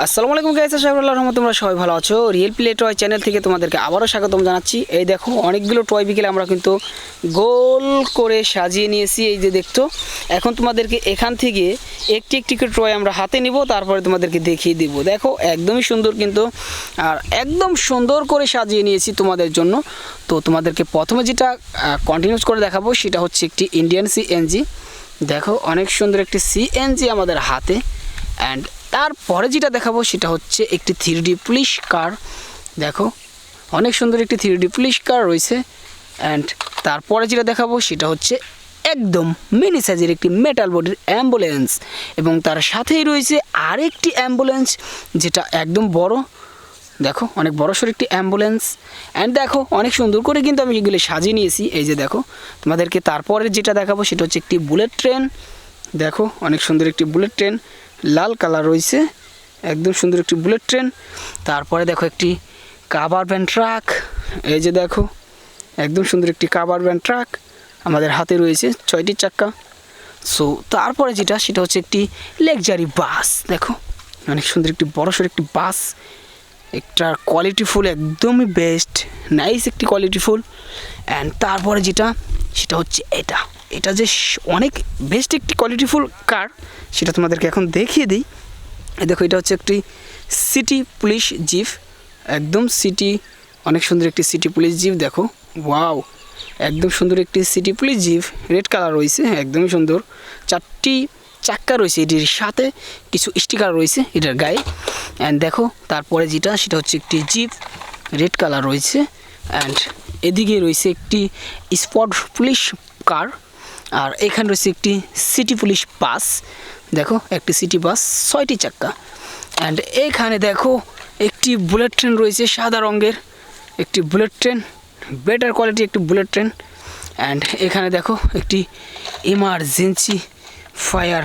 আসসালামু আলাইকুম গাইস, আশা করি আল্লাহর রহমতে তোমরা সবাই ভালো আছো। রিয়েল প্লে টয় চ্যানেল থেকে তোমাদেরকে আবারও স্বাগতম জানাচ্ছি। এই দেখো অনেকগুলো টয় বিকেলে আমরা কিন্তু গোল করে সাজিয়ে নিয়েছি। এই যে দেখতো, এখন তোমাদেরকে এখান থেকে একটি একটি করে টয় আমরা হাতে নিব, তারপরে তোমাদেরকে দেখিয়ে দিব। দেখো একদমই সুন্দর কিন্তু, আর একদম সুন্দর করে সাজিয়ে নিয়েছি তোমাদের জন্য। তো তোমাদেরকে প্রথমে যেটা কন্টিনিউস করে দেখাবো সেটা হচ্ছে একটি ইন্ডিয়ান সিএনজি। দেখো অনেক সুন্দর একটি সিএনজি আমাদের হাতে। অ্যান্ড তারপরে যেটা দেখাবো সেটা হচ্ছে একটি 3D পুলিশ কার। দেখো অনেক সুন্দর একটি 3D পুলিশ কার রয়েছে। অ্যান্ড তারপরে যেটা দেখাবো সেটা হচ্ছে একদম মিনি সাইজের একটি মেটাল বডির অ্যাম্বুলেন্স, এবং তার সাথেই রয়েছে আরেকটি অ্যাম্বুলেন্স যেটা একদম বড়। দেখো অনেক বড়সড় একটি অ্যাম্বুলেন্স। অ্যান্ড দেখো অনেক সুন্দর করে কিন্তু আমি এগুলো সাজিয়ে নিয়েছি। এই যে দেখো, তোমাদেরকে তারপরে যেটা দেখাবো সেটা হচ্ছে একটি বুলেট ট্রেন। দেখো অনেক সুন্দর একটি বুলেট ট্রেন, লাল কালার রয়েছে, একদম সুন্দর একটি বুলেট ট্রেন। তারপরে দেখো একটি কাভার ভ্যান ট্রাক। এই যে দেখো একদম সুন্দর একটি কাভার ভ্যান ট্রাক আমাদের হাতে রয়েছে, 6টি চাক্কা। সো তারপরে যেটা সেটা হচ্ছে একটি লাক্সারি বাস। দেখো অনেক সুন্দর একটি বড়সড় একটি বাস, একটা কোয়ালিটিফুল, একদমই বেস্ট নাইস একটি কোয়ালিটিফুল। অ্যান্ড তারপরে যেটা সেটা হচ্ছে এটা যে অনেক বেস্ট একটি কোয়ালিটিফুল কার, সেটা তোমাদেরকে এখন দেখিয়ে দিই। দেখো এটা হচ্ছে একটি সিটি পুলিশ জিপ, একদম সিটি, অনেক সুন্দর একটি সিটি পুলিশ জিপ। দেখো ওয়াও, একদম সুন্দর একটি city police jeep, red colour রয়েছে, একদমই সুন্দর। 4টি চাক্কা রয়েছে, এটির সাথে কিছু স্টিকার রয়েছে এটার গায়ে। অ্যান্ড দেখো তারপরে যেটা সেটা হচ্ছে একটি জিপ, রেড কালার রয়েছে। অ্যান্ড এদিকে রয়েছে একটি স্পট পুলিশ কার, আর এখানে রয়েছে একটি সিটি পুলিশ বাস। দেখো একটি সিটি বাস, 6টি চাক্কা। অ্যান্ড এখানে দেখো একটি বুলেট ট্রেন রয়েছে, সাদা রঙের একটি বুলেট ট্রেন, বেটার কোয়ালিটি একটি বুলেট ট্রেন। অ্যান্ড এখানে দেখো একটি ইমার্জেন্সি ফায়ার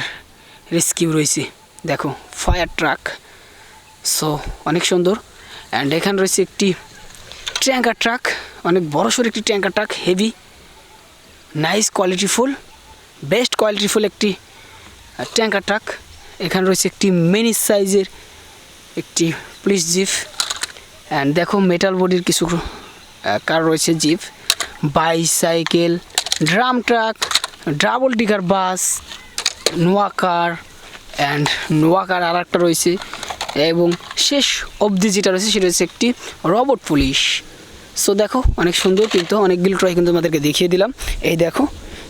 রেস্কিউ রয়েছে, দেখো ফায়ার ট্রাক। সো অনেক সুন্দর। অ্যান্ড এখানে রয়েছে একটি ট্যাঙ্কার ট্রাক, অনেক বড়সড় একটি tanker truck, heavy nice qualityful, best qualityful একটি ট্যাঙ্কার ট্রাক। এখানে রয়েছে একটি মিনি সাইজের একটি পুলিশ জিপ। অ্যান্ড দেখো মেটাল বডির কিছু কার রয়েছে, jeep, bicycle, drum truck, double digger bus, Noah car. And নোয়া কার আর একটা রয়েছে, এবং শেষ অবধি যেটা রয়েছে সেটা হচ্ছে একটি রোবট পুলিশ। সো দেখো অনেক সুন্দর, কিন্তু অনেকগুলো ট্রয় কিন্তু আমাদেরকে দেখিয়ে দিলাম। এই দেখো।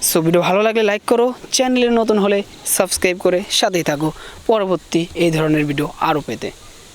সো ভিডিও ভালো লাগলে লাইক করো, চ্যানেলে নতুন হলে সাবস্ক্রাইব করে সাথেই থাকো পরবর্তী এই ধরনের ভিডিও আরও পেতে।